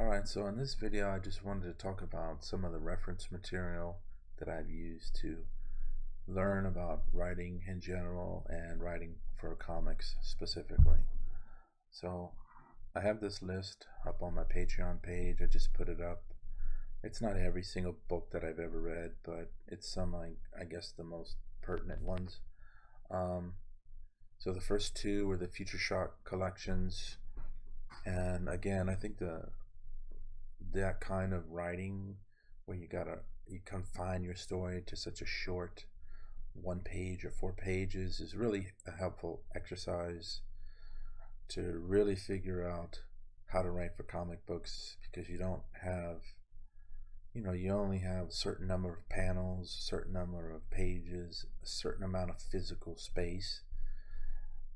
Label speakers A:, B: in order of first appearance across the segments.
A: Alright, so in this video I just wanted to talk about some of the reference material that I've used to learn about writing in general and writing for comics specifically. So I have this list up on my Patreon page. I just put it up. It's not every single book that I've ever read, but it's some, I guess, the most pertinent ones. So the first two were the Future Shock collections, and again, I think that kind of writing where you confine your story to such a short 1 page or 4 pages is really a helpful exercise to really figure out how to write for comic books, because you don't have, you only have a certain number of panels, a certain number of pages, a certain amount of physical space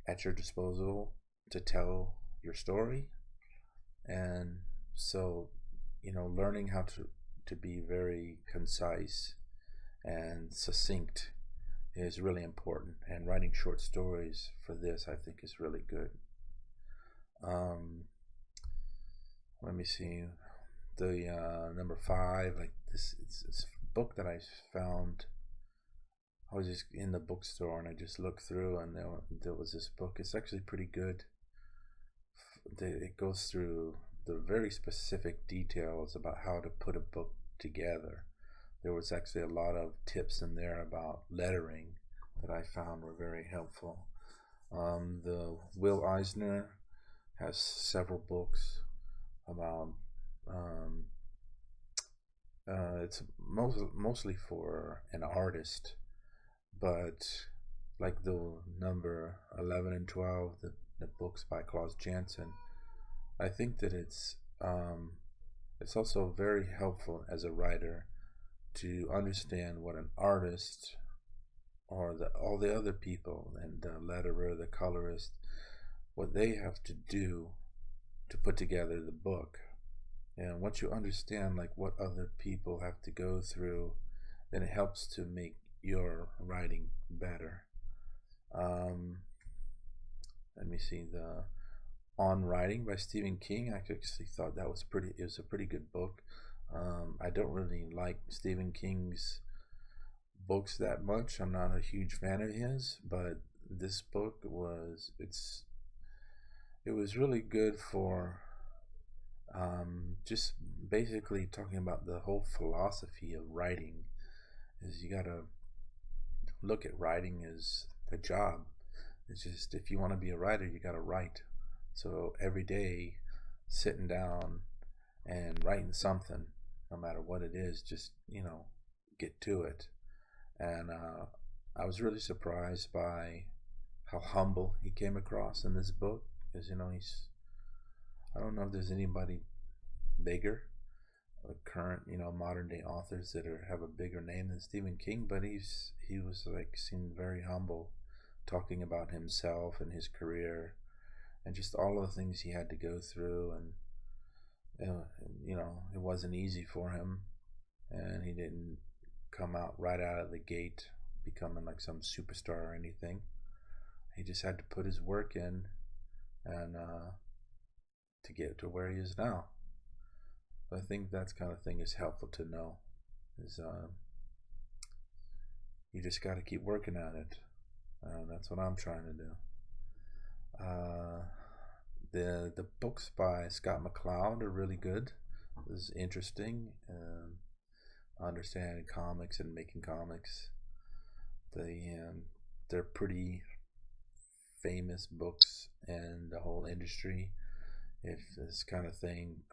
A: at your disposal to tell your story. And so learning how to be very concise and succinct is really important, and writing short stories for this I think is really good. Let me see, the number 5, like this, it's a book that I found. I was just in the bookstore and I just looked through, and there was this book. It's actually pretty good. It goes through the very specific details about how to put a book together. There was actually a lot of tips in there about lettering that I found were very helpful. The Will Eisner has several books about it's mostly for an artist, but like the number 11 and 12, the books by Klaus Janson, I think that it's also very helpful as a writer to understand what an artist or all the other people, and the letterer, the colorist, what they have to do to put together the book. And once you understand like what other people have to go through, then it helps to make your writing better. Let me see, the On Writing by Stephen King. I actually thought it was a pretty good book. I don't really like Stephen King's books that much. I'm not a huge fan of his, but this book it was really good for just basically talking about the whole philosophy of writing. Is you gotta look at writing as a job. It's just, if you want to be a writer, you gotta write. So every day, sitting down and writing something, no matter what it is, just get to it. And I was really surprised by how humble he came across in this book, because I don't know if there's anybody bigger, current modern day authors that have a bigger name than Stephen King, but he was like, seemed very humble, talking about himself and his career and just all of the things he had to go through. And it wasn't easy for him, and he didn't come out right out of the gate becoming like some superstar or anything. He just had to put his work in, and to get to where he is now. I think that kind of thing is helpful to know. Is you just got to keep working at it. That's what I'm trying to do. The books by Scott McCloud are really good. It's interesting. Understanding comics and making comics. They're pretty famous books in the whole industry. If this kind of thing,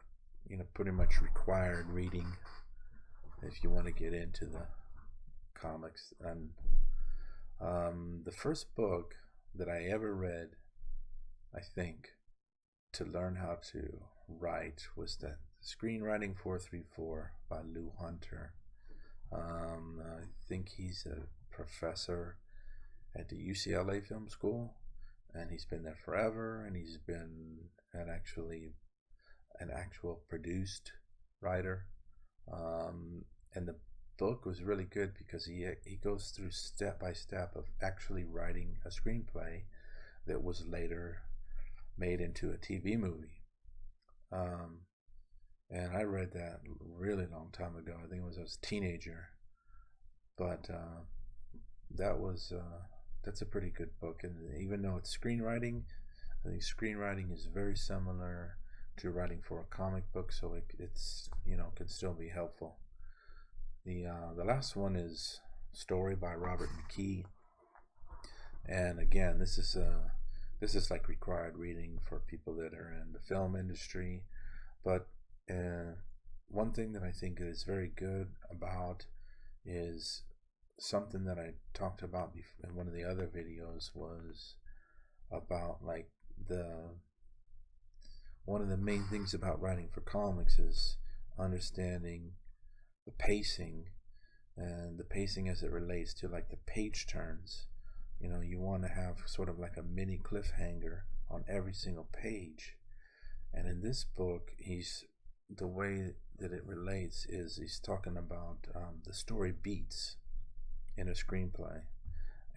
A: pretty much required reading if you want to get into the comics. And the first book that I ever read, I think, to learn how to write was the Screenwriting 434 by Lou Hunter. I think he's a professor at the UCLA Film School, and he's been there forever, and he's been an actual produced writer. And the book was really good because he goes through step by step of actually writing a screenplay that was later made into a TV movie. and I read that really long time ago. I think it was I was a teenager, but that's a pretty good book. And even though it's screenwriting, I think screenwriting is very similar to writing for a comic book, so it's can still be helpful. The last one is Story by Robert McKee, and again, this is like required reading for people that are in the film industry. But one thing that I think is very good about is something that I talked about in one of the other videos, was about like one of the main things about writing for comics is understanding the pacing, and the pacing as it relates to like the page turns. You want to have sort of like a mini cliffhanger on every single page. And in this book, the way that it relates is he's talking about the story beats in a screenplay.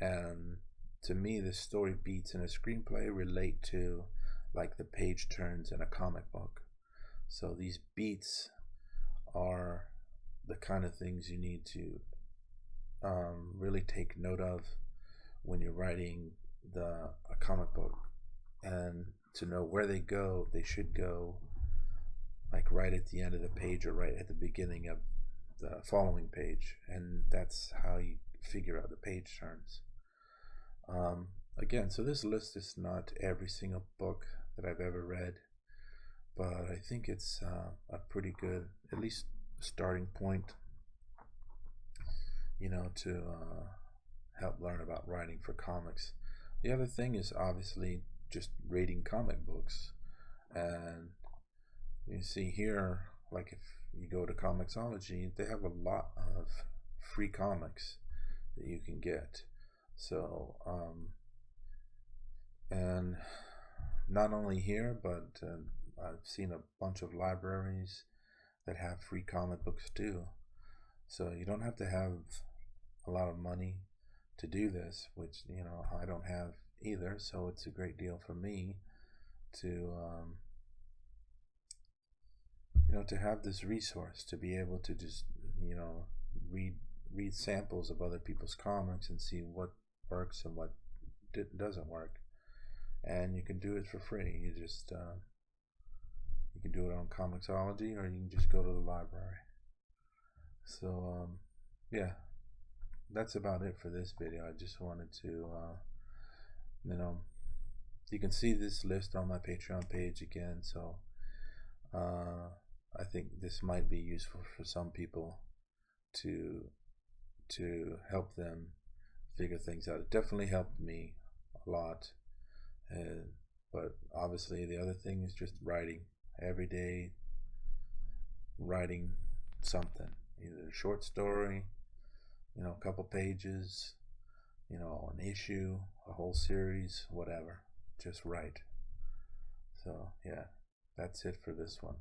A: And to me, the story beats in a screenplay relate to like the page turns in a comic book. So these beats are the kind of things you need to really take note of when you're writing a comic book, and to know where they should go, like right at the end of the page or right at the beginning of the following page, and that's how you figure out the page turns. Again, so this list is not every single book that I've ever read, but I think it's a pretty good, at least starting point, to help learn about writing for comics. The other thing is obviously just reading comic books. And you see here, like if you go to Comixology, they have a lot of free comics that you can get. So, and not only here, but I've seen a bunch of libraries that have free comic books too. So you don't have to have a lot of money to do this, which I don't have either. So it's a great deal for me to to have this resource, to be able to just read samples of other people's comics and see what works and what doesn't work. And you can do it for free. You can do it on Comixology, or you can just go to the library. So yeah, that's about it for this video. I just wanted to you can see this list on my Patreon page again. So I think this might be useful for some people to help them figure things out. It definitely helped me a lot. But obviously the other thing is just writing every day, writing something, either a short story, a couple pages, an issue, a whole series, whatever. Just write. So yeah, that's it for this one.